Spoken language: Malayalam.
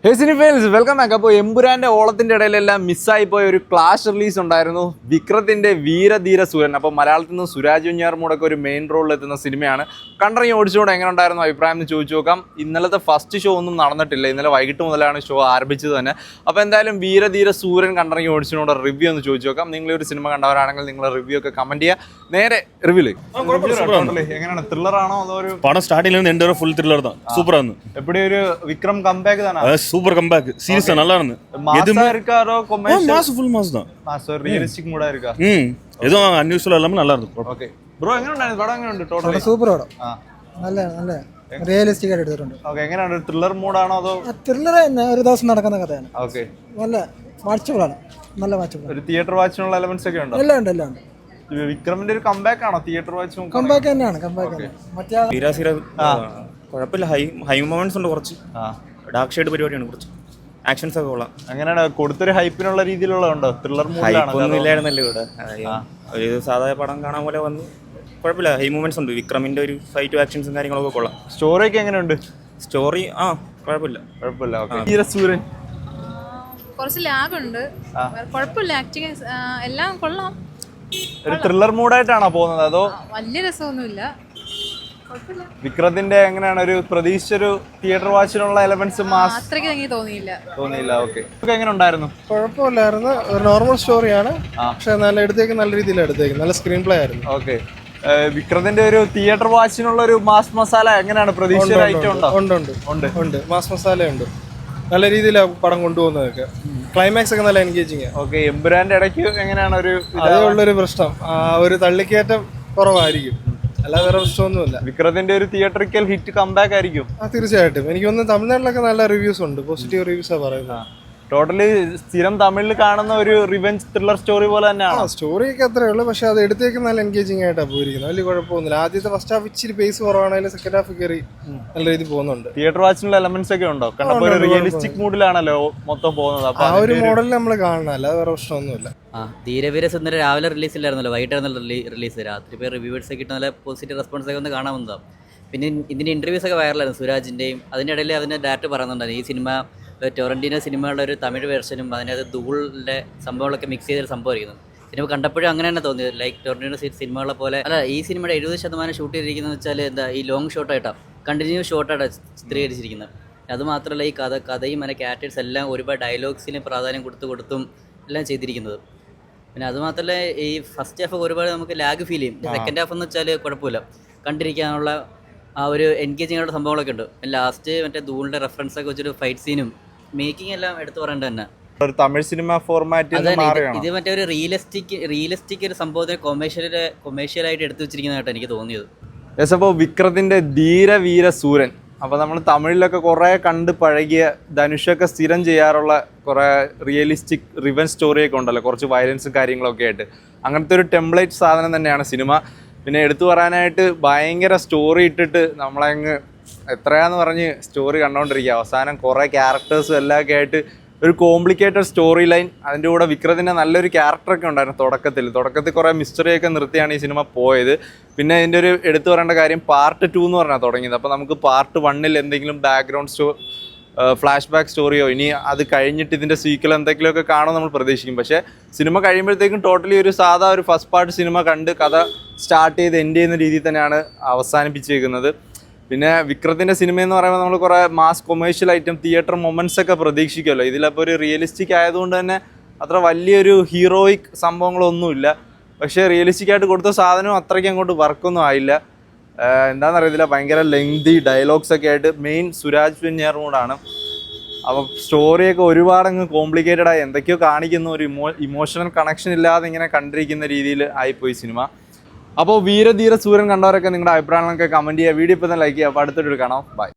ഹേ സിനി ഫാൻസ് വെൽക്കം ബാക്ക്. അപ്പോൾ എമ്പുരാൻ്റെ ഓളത്തിൻ്റെ ഇടയിലെല്ലാം മിസ്സായി പോയ ഒരു ക്ലാഷ് റിലീസ് ഉണ്ടായിരുന്നു, വിക്രത്തിൻ്റെ വീരധീര സൂരൻ. അപ്പോൾ മലയാളത്തിൽ നിന്ന് സുരാജ് വെഞ്ഞാറമൂടൊക്കെ ഒരു മെയിൻ റോളിൽ എത്തുന്ന സിനിമയാണ്. കണ്ടിറങ്ങി ഓടിച്ചുകൊണ്ട് എങ്ങനെ ഉണ്ടായിരുന്നു അഭിപ്രായം എന്ന് ചോദിച്ചു നോക്കാം. ഇന്നലത്തെ ഫസ്റ്റ് ഷോ ഒന്നും നടന്നിട്ടില്ല, ഇന്നലെ വൈകിട്ട് മുതലാണ് ഷോ ആരംഭിച്ചത് തന്നെ. അപ്പോൾ എന്തായാലും വീരധീര സൂരൻ കണ്ടിറങ്ങി ഓടിച്ചുകൊണ്ട് റിവ്യൂ ഒന്ന് ചോദിച്ചു നോക്കാം. നിങ്ങളൊരു സിനിമ കണ്ടവരാണെങ്കിൽ നിങ്ങൾ റിവ്യൂ ഒക്കെ കമൻറ്റ് ചെയ്യുക. നേരെ റിവ്യൂല് എങ്ങനെയാണ്, ത്രില്ലർ ആണോ അതോ ഒരു പടം സ്റ്റാർട്ടിംഗ് എൻഡ് വരെ ഫുൾ த்ரில்லர் தான். சூப்பரா இருந்து. எப்படி ஒரு விக்ரம் கம்பேக் தானா? Super comeback. சீரியஸா நல்லா இருந்து. மாசா இருக்காரோ கொமர்ஷியல்? மாஸ் ஃபுல் மாஸ் தான். மாஸ் ரியலிஸ்டிக் மூடா இருக்கா? ஏதோ அன்யூசுவல் இல்லாம நல்லா இருந்து. ஓகே ബ്രോ, എങ്ങനെയുണ്ടായിരുന്നു പടം? എങ്ങനെയുണ്ട് ടോട്ടലി? സൂപ്പർ പടം. നല്ല നല്ല റിയലിസ്റ്റിക് ആയിട്ട് എടുത്തിട്ടുണ്ട്. ഓക്കെ, എങ്ങനെയാണ്, ത്രില്ലർ മൂഡാണോ അതോ? ത്രില്ലർ തന്നെ, ഒരു ദിവസം നടക്കുന്ന കഥയാണ്. ഓക്കെ, നല്ല വാച്ചബിളാണ്, നല്ല വാച്ചബിൾ. ഒരു തിയേറ്റർ വാച്ചിനുള്ള എലമെന്റ്സ് ഒക്കെ ഉണ്ടോ? എല്ലാം ഉണ്ട്, എല്ലാം ഉണ്ട്. വിക്രമിന്റെ ഒരു കംബാക്ക് ആണോ തിയേറ്റർ വാച്ചും? കംബാക്ക് തന്നെയാണ്, കംബാക്ക്. മറ്റേ കുഴപ്പമില്ല, ഹൈ മൊമെന്റ്സ് ഉണ്ട്, കുറച്ച് ഡാർക്ക് ഷെയ്ഡ് പരിപാടിയാണ്, കുറച്ച് ആക്ഷൻസ് ഒക്കെ കൊള്ളാം. എങ്ങനെയാണ്, കൊടുത്തൊരു ഹൈപ്പിനുള്ള രീതിയിലുള്ളതുണ്ടോ? ത്രില്ലർ ഒന്നും ഇല്ലായിരുന്നല്ലോ ഇവിടെ, ഒരു സാധാരണ പടം കാണാൻ പോലെ വന്ന് കുഴപ്പമില്ല. ഹൈ മൂവ്മെന്റ്സ് ഉണ്ട്, വിക്രമിന്റെ ഒരു ഫൈറ്റ് ആക്ഷൻസും കാര്യങ്ങളൊക്കെ കൊള്ളാം. സ്റ്റോറി ഒക്കെ എങ്ങനെയുണ്ട്? സ്റ്റോറി കുഴപ്പമില്ല. സൂര്യൻ കുറച്ച് ലാഗ് ഉണ്ട്, കുഴപ്പമില്ല. ആക്ടിങ് എല്ലാം കൊള്ളാം. ഒരു ത്രില്ലർ മൂഡായിട്ടാണോ പോകുന്നത് അതോ? വലിയ രസമൊന്നുമില്ല. വിക്രത്തിന്റെ എങ്ങനെയാണ്, ഒരു പ്രതീക്ഷിച്ചൊരു തിയേറ്റർ വാച്ചിനുള്ള എലമെന്റ്സ് അത്രയ്ക്ക് എനിക്ക് തോന്നിയില്ല. ഓക്കെ, എങ്ങനെ ഉണ്ടായിരുന്നു? കുഴപ്പമില്ലായിരുന്നു, ഒരു നോർമൽ സ്റ്റോറിയാണ്, പക്ഷെ നല്ല എടുത്തേക്ക്, നല്ല രീതിയിൽ എടുത്തേക്ക്, നല്ല സ്ക്രീൻ പ്ലേ ആയിരുന്നു. ഓക്കെ, വിക്രത്തിന്റെ ഒരു തിയേറ്റർ വാച്ചിനുള്ള ഒരു മാസ് മസാല എങ്ങനെയാണ്, പ്രതീക്ഷിച്ച ഐറ്റം ഉണ്ടോ? ഉണ്ട്, മാസ് മസാല ഉണ്ട്. നല്ല രീതിയിലാണ് പടം കൊണ്ടുപോകുന്നതൊക്കെ. ക്ലൈമാക്സ് ഒക്കെ നല്ല എൻഗേജിങ്. ഓക്കെ, എമ്പുരാന്റെ ഇടയ്ക്ക് എങ്ങനെയാണ്, ഒരു അതേ ഉള്ളൊരു പ്രശ്നം, ഒരു തള്ളിക്കയറ്റം കുറവായിരിക്കും, അല്ലാതെ വേറെ പ്രശ്നമൊന്നുമില്ല. വിക്രത്തിന്റെ ഒരു തിയേറ്ററിക്കൽ ഹിറ്റ് കംബാക്ക് ആയിരിക്കും. തീർച്ചയായിട്ടും. എനിക്ക് തോന്നുന്നു തമിഴ്നാട്ടിലൊക്കെ നല്ല റിവ്യൂസ് ഉണ്ട്, പോസിറ്റീവ് റിവ്യൂസാണ് പറയുന്നത്. ടോട്ടലി സ്ഥിരം തമിഴിൽ കാണുന്ന ഒരു റിവെഞ്ച് ത്രില്ലർ സ്റ്റോറി പോലെ തന്നെയാണ്. സ്റ്റോറിയൊക്കെ അത്രേ ഉള്ളൂ, പക്ഷെ അത് എടുത്തേക്ക് നല്ല എൻഗേജിങ് ആയിട്ടാണ് പോയിരിക്കുന്നത്. വലിയ കുഴപ്പമൊന്നുമില്ല. ആദ്യത്തെ ഫസ്റ്റ് ഹാഫ് ഇച്ചിരി പേസ് കുറവാണെങ്കിലും സെക്കൻഡ് ഹാഫ് കയറി നല്ല രീതിയിൽ പോകുന്നുണ്ട്. തിയേറ്റർ വാച്ചിനുള്ള എലമെന്റ്സ് ഒക്കെ ഉണ്ടോ? കണ്ടപ്പോൾ ഒരു റിയലിസ്റ്റിക് മൂഡിലാണല്ലോ മൊത്തം പോകുന്നത്. ആ ഒരു മോഡലിൽ നമ്മൾ കാണണം, അല്ലാതെ വേറെ പ്രശ്നമൊന്നുമില്ല. ധീരവീര സുന്ദരം രാവിലെ റിലീസില്ലായിരുന്നല്ലോ, വൈകിട്ടായിരുന്നല്ലോ റിലീസ്. രാത്രി പേര് റിവ്യൂവേഴ്സ് ഒക്കെ കിട്ടുന്ന നല്ല പോസിറ്റീവ് റെസ്പോൺസ് ഒക്കെ ഒന്ന് കാണാവുന്നതാണ്. പിന്നെ ഇതിൻ്റെ ഇൻ്റർവ്യൂസ് ഒക്കെ വൈറലായിരുന്നു സുരാജിൻ്റെയും. അതിൻ്റെ ഇടയിൽ അതിൻ്റെ ഡയറക്ടർ പറയുന്നുണ്ടായിരുന്നു, ഈ സിനിമ ടൊറന്റീനോ സിനിമകളുടെ ഒരു തമിഴ് വേർഷനും അതിനകത്ത് ധൂളിൻ്റെ സംഭവങ്ങളൊക്കെ മിക്സ് ചെയ്തൊരു സംഭവമായിരിക്കുന്നു. സിനിമ കണ്ടപ്പോഴും അങ്ങനെ തന്നെ തോന്നിയത്, ലൈക്ക് ടൊറന്റീനോ സിനിമകളെ പോലെ അല്ല. ഈ സിനിമയുടെ 70% ഷൂട്ട് ചെയ്തിരിക്കുന്നത് വെച്ചാൽ എന്താ, ഈ ലോങ് ഷോട്ടായിട്ടാണ്, കണ്ടിന്യൂസ് ഷോട്ടായിട്ടാണ് ചിത്രീകരിച്ചിരിക്കുന്നത്. അതുമാത്രമല്ല, ഈ കഥയും അതിൻ്റെ ക്യാരക്ടേഴ്സ് എല്ലാം ഒരുപാട് ഡയലോഗ്സിന് പ്രാധാന്യം കൊടുത്തും എല്ലാം ചെയ്തിരിക്കുന്നത്. പിന്നെ അതുമാത്രമല്ല, ഈ ഫസ്റ്റ് ഹാഫ് ഒരുപാട് നമുക്ക് ലാഗ് ഫീൽ ചെയ്യും. സെക്കൻഡ് ഹാഫ് എന്ന് വെച്ചാൽ കുഴപ്പമില്ല, കണ്ടിരിക്കാനുള്ള ആ ഒരു എൻഗേജിങ് ആയിട്ടുള്ള സംഭവങ്ങളൊക്കെ ഉണ്ട്. ലാസ്റ്റ് മറ്റേ ധൂളിൻ്റെ റെഫറൻസ് ഒക്കെ വെച്ചൊരു ഫൈറ്റ് സീനും മേക്കിംഗ് എല്ലാം എടുത്തു പറയേണ്ടത് തന്നെ. ഒരു തമിഴ് സിനിമ ഫോർമാറ്റ് ഇത് മറ്റേ ഒരു റിയലിസ്റ്റിക് ഒരു സംഭവത്തിന് കൊമേഴ്ഷ്യലായിട്ട് എടുത്തു വെച്ചിരിക്കുന്നതായിട്ട് എനിക്ക് തോന്നിയത്. അപ്പോൾ വിക്രത്തിന്റെ ധീരവീര സൂരൻ, അപ്പോൾ നമ്മൾ തമിഴിലൊക്കെ കുറേ കണ്ട് പഴകിയ, ധനുഷൊക്കെ സ്ഥിരം ചെയ്യാറുള്ള കുറേ റിയലിസ്റ്റിക് റിവെഞ്ച് സ്റ്റോറിയൊക്കെ ഉണ്ടല്ലോ, കുറച്ച് വയലൻസും കാര്യങ്ങളൊക്കെ ആയിട്ട്. അങ്ങനത്തെ ഒരു ടെംപ്ലേറ്റ് സാധനം തന്നെയാണ് സിനിമ. പിന്നെ എടുത്തു പറയാനായിട്ട് ഭയങ്കര സ്റ്റോറി ഇട്ടിട്ട് നമ്മളങ്ങ് എത്രയാന്ന് പറഞ്ഞ് സ്റ്റോറി കണ്ടുകൊണ്ടിരിക്കുക. അവസാനം കുറേ ക്യാരക്ടേഴ്സും എല്ലാം ഒക്കെ ആയിട്ട് ഒരു കോംപ്ലിക്കേറ്റഡ് സ്റ്റോറി ലൈൻ. അതിൻ്റെ കൂടെ വിക്രത്തിൻ്റെ നല്ലൊരു ക്യാരക്ടറൊക്കെ ഉണ്ടായിരുന്നു തുടക്കത്തിൽ കുറേ മിസ്റ്ററിയൊക്കെ നിർത്തിയാണ് ഈ സിനിമ പോയത്. പിന്നെ ഇതിൻ്റെ ഒരു എടുത്തു പറയേണ്ട കാര്യം, പാർട്ട് 2 എന്ന് പറഞ്ഞാൽ തുടങ്ങിയത്. അപ്പോൾ നമുക്ക് പാർട്ട് 1 എന്തെങ്കിലും ബാക്ക്ഗ്രൗണ്ട് ഫ്ലാഷ് ബാക്ക് സ്റ്റോറിയോ, ഇനി അത് കഴിഞ്ഞിട്ട് ഇതിൻ്റെ സീക്വൽ എന്തെങ്കിലുമൊക്കെ കാണുമെന്ന് നമ്മൾ പ്രതീക്ഷിക്കും. പക്ഷേ സിനിമ കഴിയുമ്പോഴത്തേക്കും ടോട്ടലി ഒരു സാധാ ഒരു ഫസ്റ്റ് പാർട്ട് സിനിമ കണ്ട് കഥ സ്റ്റാർട്ട് ചെയ്ത് എൻഡ് ചെയ്യുന്ന രീതിയിൽ തന്നെയാണ് അവസാനിപ്പിച്ചേക്കുന്നത്. പിന്നെ വിക്രത്തിൻ്റെ സിനിമ എന്ന് പറയുമ്പോൾ നമ്മൾ കുറേ mass commercial item theatre moments ഒക്കെ പ്രതീക്ഷിക്കുമല്ലോ. ഇതിലപ്പോൾ ഒരു റിയലിസ്റ്റിക് ആയതുകൊണ്ട് തന്നെ അത്ര വലിയൊരു ഹീറോയിക് സംഭവങ്ങളൊന്നുമില്ല. പക്ഷേ റിയലിസ്റ്റിക് ആയിട്ട് കൊടുത്ത സാധനവും അത്രയ്ക്ക് അങ്ങോട്ട് വർക്കൊന്നും ആയില്ല. എന്താണെന്നറിയത്തില്ല, ഭയങ്കര ലെങ്തി ഡയലോഗ്സ് ഒക്കെ ആയിട്ട്. മെയിൻ സുരാജ് വെഞ്ഞാറമൂടാണ്. അപ്പോൾ സ്റ്റോറിയൊക്കെ ഒരുപാടങ്ങ് കോംപ്ലിക്കേറ്റഡ് ആയി, എന്തൊക്കെയോ കാണിക്കുന്ന ഒരു ഇമോഷണൽ കണക്ഷൻ ഇല്ലാതെ ഇങ്ങനെ കണ്ടിരിക്കുന്ന രീതിയിൽ ആയിപ്പോയി സിനിമ. അപ്പോൾ വീരധീര സൂരൻ കണ്ടവരൊക്കെ നിങ്ങളുടെ അഭിപ്രായങ്ങളൊക്കെ കമൻറ്റ് ചെയ്യുക. വീഡിയോ ഇപ്പോൾ തന്നെ ലൈക്ക് ചെയ്യുക. അപ്പോൾ അടുത്തൊരു കാണാം. ബൈ.